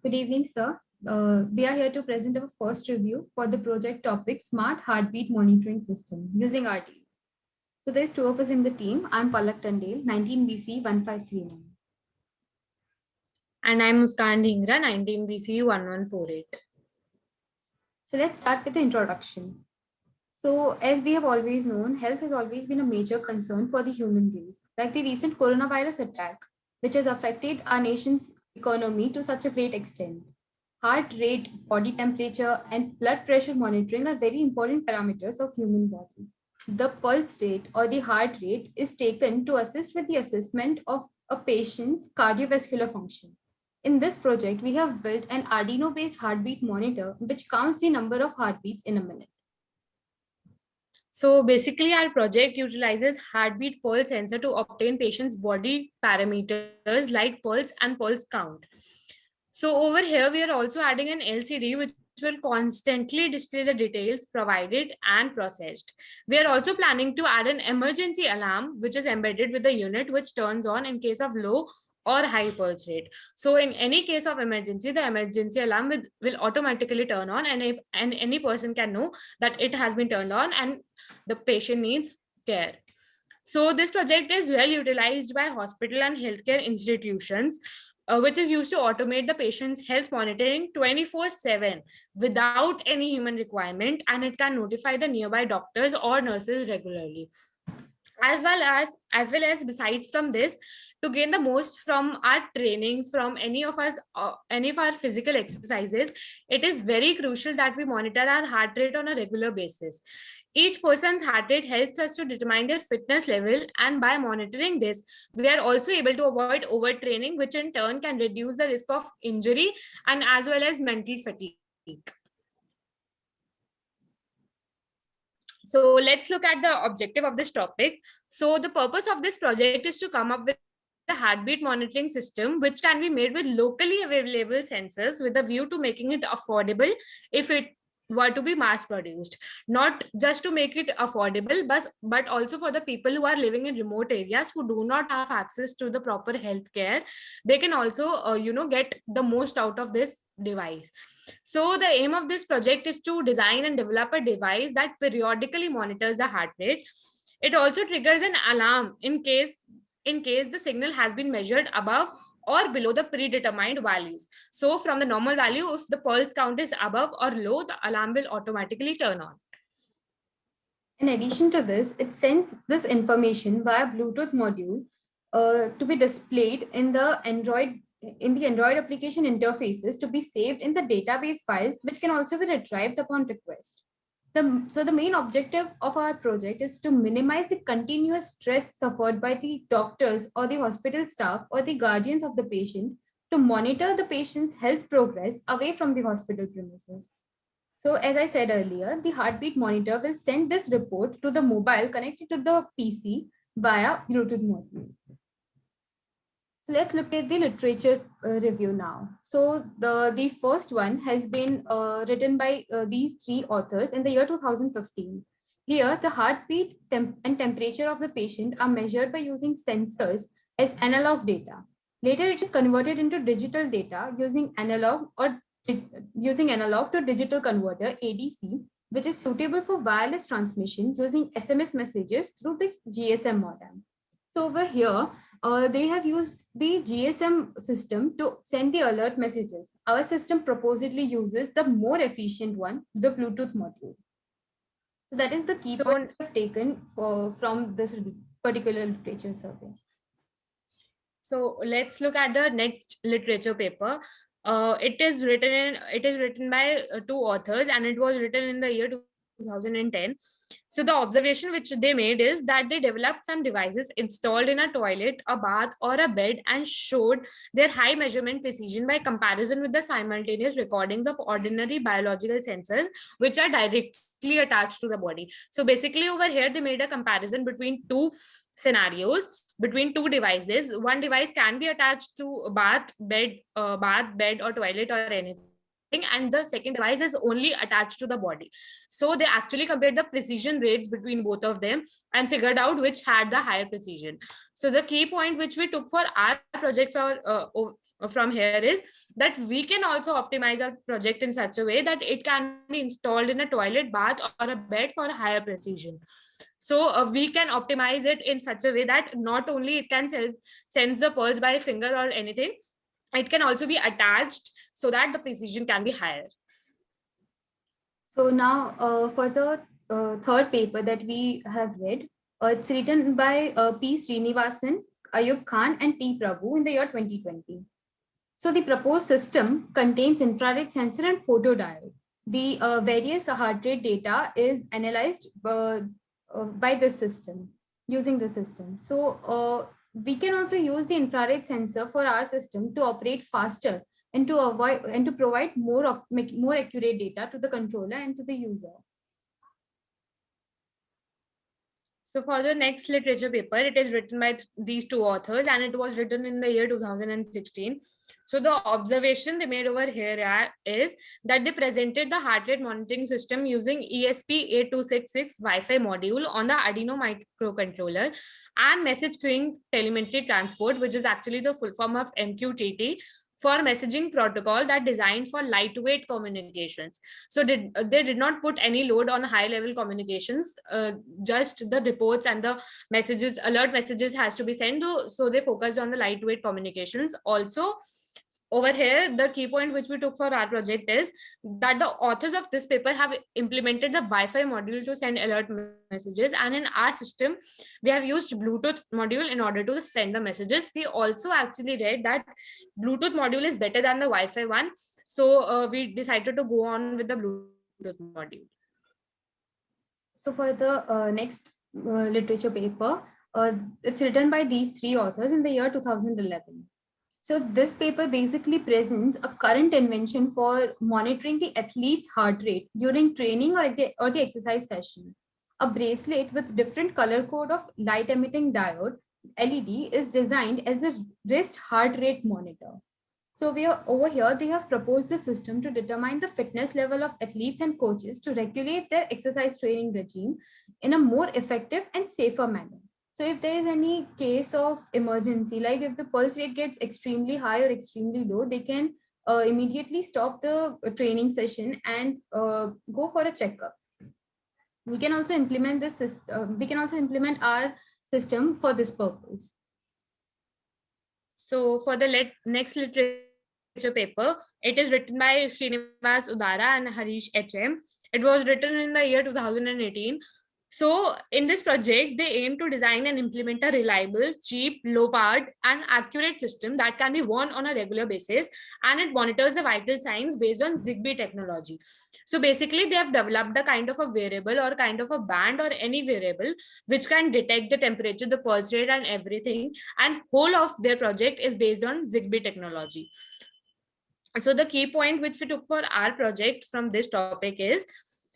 Good evening, sir. We are here to present our first review for the project topic Smart Heartbeat Monitoring System using RT. So there's two of us in the team. I'm Palak Tandale, 19BC 1539. And I'm Muskan Dhingra, 19 BCU 1148. So let's start with the introduction. So as we have always known, health has always been a major concern for the human race. Like the recent coronavirus attack, which has affected our nation's economy to such a great extent. Heart rate, body temperature, and blood pressure monitoring are very important parameters of human body. The pulse rate or the heart rate is taken to assist with the assessment of a patient's cardiovascular function. In this project, we have built an Arduino-based heartbeat monitor which counts the number of heartbeats in a minute. So basically, our project utilizes heartbeat pulse sensor to obtain patients' body parameters like pulse and pulse count. So over here, we are also adding an LCD which will constantly display the details provided and processed. We are also planning to add an emergency alarm which is embedded with the unit which turns on in case of low or high pulse rate. So in any case of emergency, the emergency alarm will automatically turn on, and any person can know that it has been turned on and the patient needs care. So this project is well utilized by hospital and healthcare institutions, which is used to automate the patient's health monitoring 24/7 without any human requirement, and it can notify the nearby doctors or nurses regularly. As well as besides from this, to gain the most from our trainings, from any of our physical exercises, it is very crucial that we monitor our heart rate on a regular basis. Each person's heart rate helps us to determine their fitness level, and by monitoring this, we are also able to avoid overtraining, which in turn can reduce the risk of injury and as well as mental fatigue. So let's look at the objective of this topic. So the purpose of this project is to come up with a heartbeat monitoring system which can be made with locally available sensors with a view to making it affordable if it were to be mass produced, not just to make it affordable, but also for the people who are living in remote areas who do not have access to the proper health care. They can also get the most out of this device. So the aim of this project is to design and develop a device that periodically monitors the heart rate. It also triggers an alarm in case the signal has been measured above or below the predetermined values. So from the normal value, if the pulse count is above or low, the alarm will automatically turn on. In addition to this, it sends this information via Bluetooth module to be displayed in the Android application interfaces to be saved in the database files, which can also be retrieved upon request. So the main objective of our project is to minimize the continuous stress suffered by the doctors or the hospital staff or the guardians of the patient to monitor the patient's health progress away from the hospital premises. So as I said earlier, the heartbeat monitor will send this report to the mobile connected to the PC via Bluetooth module. So let's look at the literature review now. So the first one has been written by these three authors in the year 2015. Here, the heartbeat and temperature of the patient are measured by using sensors as analog data. Later, it is converted into digital data using analog to digital converter ADC, which is suitable for wireless transmission using SMS messages through the GSM modem. So over here, they have used the GSM system to send the alert messages. Our system proposedly uses the more efficient one, the Bluetooth module. So that is the key point I've taken from this particular literature survey. So let's look at the next literature paper. It is written by two authors, and it was written in the year 2010. So the observation which they made is that they developed some devices installed in a toilet, a bath, or a bed, and showed their high measurement precision by comparison with the simultaneous recordings of ordinary biological sensors which are directly attached to the body. So basically over here they made a comparison between two scenarios, between two devices. One device can be attached to bath, bed, or toilet or anything. and the second device is only attached to the body. So they actually compared the precision rates between both of them and figured out which had the higher precision. So the key point which we took for our project from here is that we can also optimize our project in such a way that it can be installed in a toilet, bath, or a bed for higher precision. So we can optimize it in such a way that not only it can sense the pulse by finger or anything, it can also be attached so that the precision can be higher. So now for the third paper that we have read, it's written by P. Srinivasan, Ayub Khan, and T. Prabhu in the year 2020. So the proposed system contains infrared sensor and photodiode. The various heart rate data is analyzed by this system, using the system. So we can also use the infrared sensor for our system to operate faster and to avoid and to provide more accurate data to the controller and to the user. So for the next literature paper, it is written by these two authors, and it was written in the year 2016. So the observation they made over here is that they presented the heart rate monitoring system using ESP8266 Wi-Fi module on the Arduino microcontroller and message queuing telemetry transport, which is actually the full form of MQTT, for messaging protocol that designed for lightweight communications. So they did not put any load on high level communications, just the reports and the messages, alert messages has to be sent. So they focused on the lightweight communications. Also, over here, the key point which we took for our project is that the authors of this paper have implemented the Wi-Fi module to send alert messages, and in our system we have used Bluetooth module in order to send the messages. We also actually read that Bluetooth module is better than the Wi-Fi one, so we decided to go on with the Bluetooth module. So for the next literature paper, it's written by these three authors in the year 2011. So this paper basically presents a current invention for monitoring the athlete's heart rate during training or the exercise session. A bracelet with different color code of light emitting diode, LED, is designed as a wrist heart rate monitor. So we are over here, they have proposed the system to determine the fitness level of athletes and coaches to regulate their exercise training regime in a more effective and safer manner. So if there is any case of emergency, like if the pulse rate gets extremely high or extremely low, they can immediately stop the training session and go for a checkup. We can also implement this. We can also implement our system for this purpose. So for the next literature paper, it is written by Srinivas Udara and Harish HM. It was written in the year 2018. So in this project, they aim to design and implement a reliable, cheap, low-powered, and accurate system that can be worn on a regular basis, and it monitors the vital signs based on Zigbee technology. So basically, they have developed a kind of a variable or kind of a band or any variable which can detect the temperature, the pulse rate, and everything. And whole of their project is based on Zigbee technology. So the key point which we took for our project from this topic is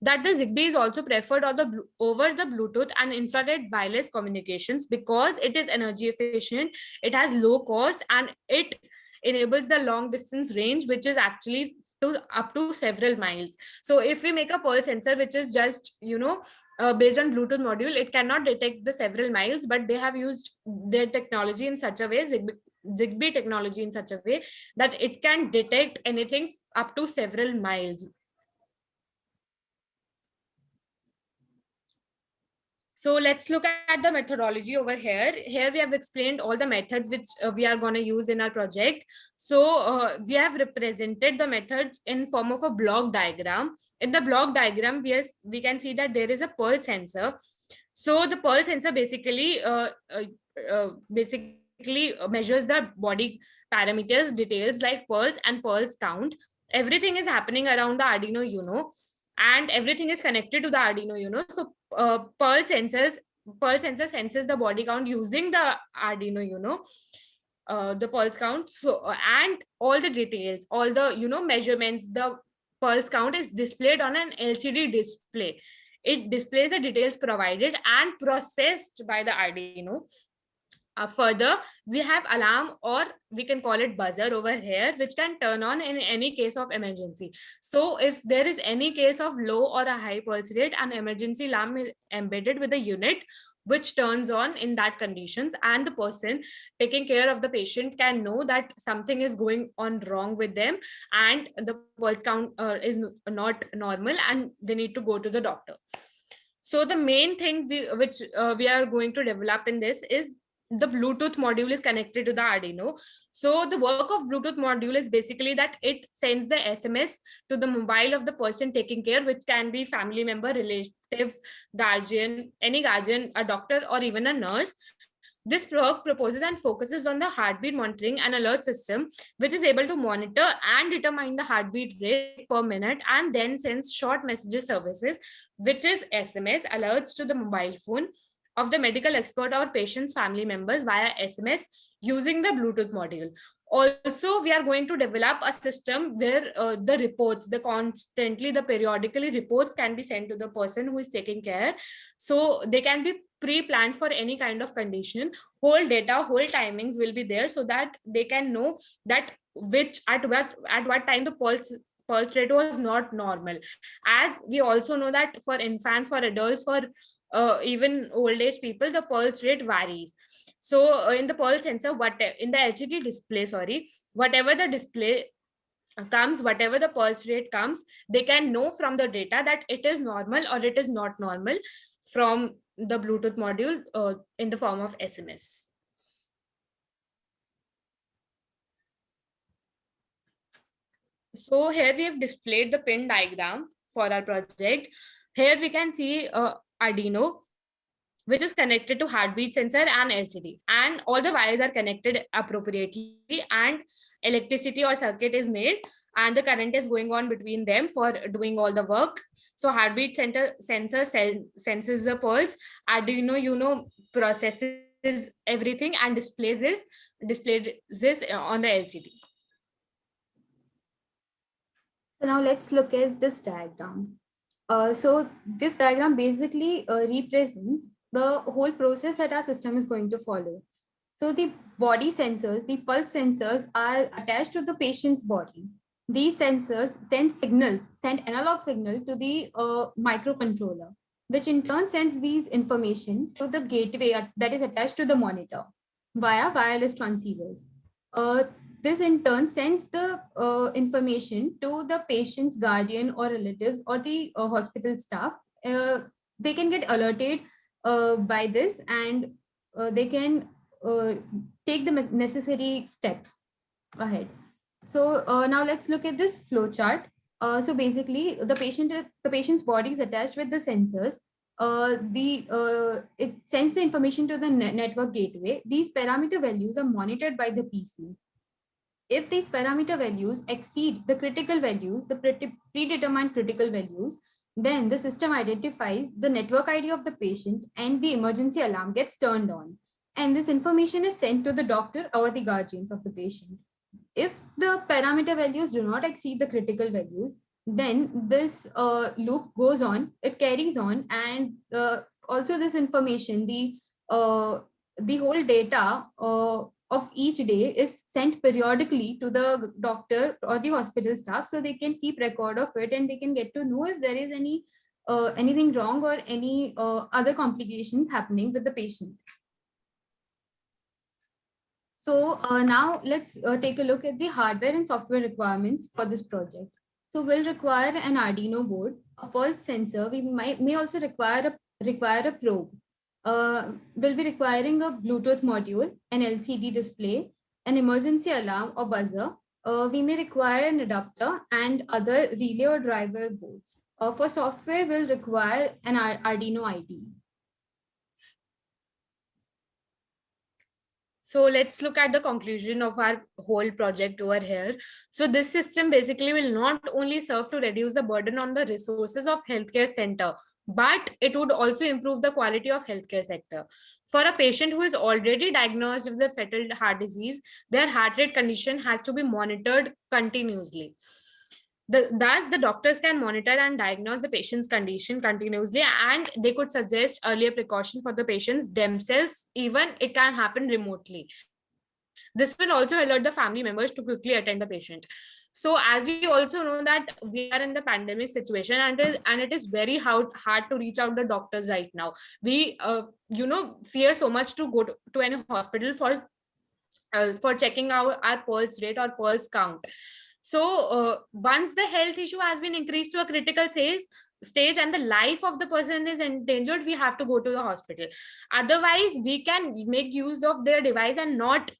that the Zigbee is also preferred over the Bluetooth and infrared wireless communications because it is energy efficient, it has low cost, and it enables the long distance range, which is actually up to several miles. So if we make a pulse sensor which is just based on Bluetooth module, it cannot detect the several miles, but they have used their technology in such a way, Zigbee technology in such a way, that it can detect anything up to several miles. So let's look at the methodology over here. Here we have explained all the methods which we are going to use in our project. So we have represented the methods in form of a block diagram. In the block diagram, we can see that there is a pulse sensor. So the pulse sensor basically measures the body parameters, details like pulse and pulse count. Everything is happening around the Arduino Uno, and everything is connected to the Arduino Uno. So pulse sensor senses the body count using the Arduino Uno, the pulse count. So and all the details, all the measurements, the pulse count is displayed on an LCD display. It displays the details provided and processed by the Arduino. Further, we have alarm, or we can call it buzzer over here, which can turn on in any case of emergency. So if there is any case of low or a high pulse rate, an emergency alarm is embedded with the unit which turns on in that conditions, and the person taking care of the patient can know that something is going on wrong with them and the pulse count is not normal and they need to go to the doctor. So the main thing which we are going to develop in this is the Bluetooth module is connected to the Arduino. So the work of Bluetooth module is basically that it sends the SMS to the mobile of the person taking care, which can be family member, relatives, guardian, any guardian, a doctor, or even a nurse. This work proposes and focuses on the heartbeat monitoring and alert system, which is able to monitor and determine the heartbeat rate per minute and then sends short messages services, which is SMS alerts to the mobile phone of the medical expert or patient's family members via SMS using the Bluetooth module. Also, we are going to develop a system where the periodically reports can be sent to the person who is taking care. So they can be pre-planned for any kind of condition. Whole data, whole timings will be there so that they can know that at what time the pulse rate was not normal. As we also know that for infants, for adults, for even old age people, the pulse rate varies. So in the pulse sensor, in the LCD display, whatever the display comes, whatever the pulse rate comes, they can know from the data that it is normal or it is not normal from the Bluetooth module in the form of SMS. So here we have displayed the pin diagram for our project. Here we can see Arduino, which is connected to heartbeat sensor and LCD, and all the wires are connected appropriately, and electricity or circuit is made and the current is going on between them for doing all the work. So heartbeat sensor senses the pulse. Arduino, processes everything and displays this on the LCD. So now let's look at this diagram. So this diagram basically represents the whole process that our system is going to follow. So the body sensors, the pulse sensors are attached to the patient's body. These sensors send analog signal to the microcontroller, which in turn sends these information to the gateway that is attached to the monitor via wireless transceivers. This in turn sends the information to the patient's guardian or relatives or the hospital staff. They can get alerted by this, and they can take the necessary steps ahead. So now let's look at this flow chart. So basically, the patient's body is attached with the sensors. It sends the information to the network gateway. These parameter values are monitored by the PC. If these parameter values exceed the critical values, the predetermined critical values, then the system identifies the network ID of the patient and the emergency alarm gets turned on. And this information is sent to the doctor or the guardians of the patient. If the parameter values do not exceed the critical values, then this loop goes on, it carries on, and also this information, the whole data of each day is sent periodically to the doctor or the hospital staff, so they can keep record of it and they can get to know if there is anything wrong or any other complications happening with the patient. So now let's take a look at the hardware and software requirements for this project. So we'll require an Arduino board, a pulse sensor. We may also require a probe. We'll be requiring a Bluetooth module, an LCD display, an emergency alarm or buzzer. We may require an adapter and other relay or driver boards. For software, we'll require an Arduino IDE. So let's look at the conclusion of our whole project over here. So this system basically will not only serve to reduce the burden on the resources of healthcare center, but it would also improve the quality of healthcare sector. For a patient who is already diagnosed with the fatal heart disease, their heart rate condition has to be monitored continuously. Thus, the doctors can monitor and diagnose the patient's condition continuously, and they could suggest earlier precaution for the patients themselves. Even it can happen remotely. This will also alert the family members to quickly attend the patient. So, as we also know that we are in the pandemic situation, and it is very hard to reach out the doctors right now. We, fear so much to go to any hospital for checking out our pulse rate or pulse count. So once the health issue has been increased to a critical stage and the life of the person is endangered, we have to go to the hospital. Otherwise, we can make use of their device and not,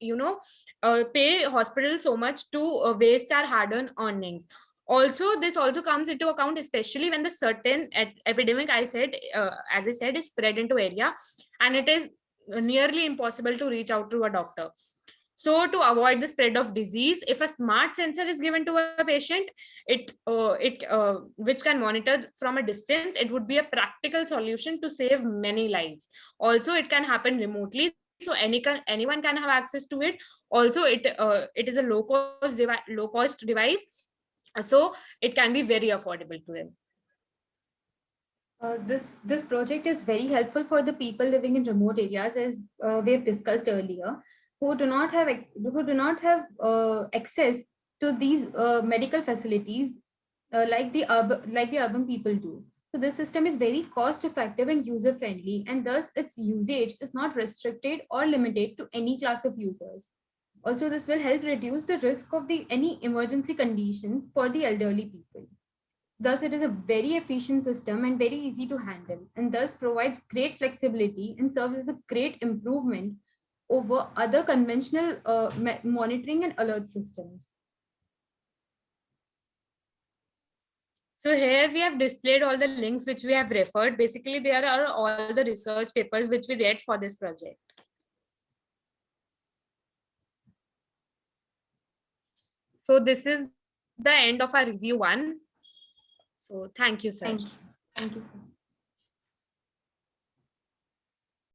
pay hospital so much to waste our hard-earned earnings. Also, this also comes into account, especially when the certain epidemic, as I said, is spread into area, and it is nearly impossible to reach out to a doctor. So to avoid the spread of disease, if a smart sensor is given to a patient, which can monitor from a distance, it would be a practical solution to save many lives. Also, it can happen remotely, so anyone can have access to it. Also, it is a low cost device, so it can be very affordable to them. This project is very helpful for the people living in remote areas, as we have discussed earlier, who do not have access to these medical facilities like the urban people do. So this system is very cost effective and user friendly, and thus its usage is not restricted or limited to any class of users. Also, this will help reduce the risk of any emergency conditions for the elderly people. Thus, it is a very efficient system and very easy to handle, and thus provides great flexibility and serves as a great improvement over other conventional monitoring and alert systems. So here we have displayed all the links which we have referred. Basically, there are all the research papers which we read for this project. So this is the end of our review 1. So thank you, sir. Thank you, sir.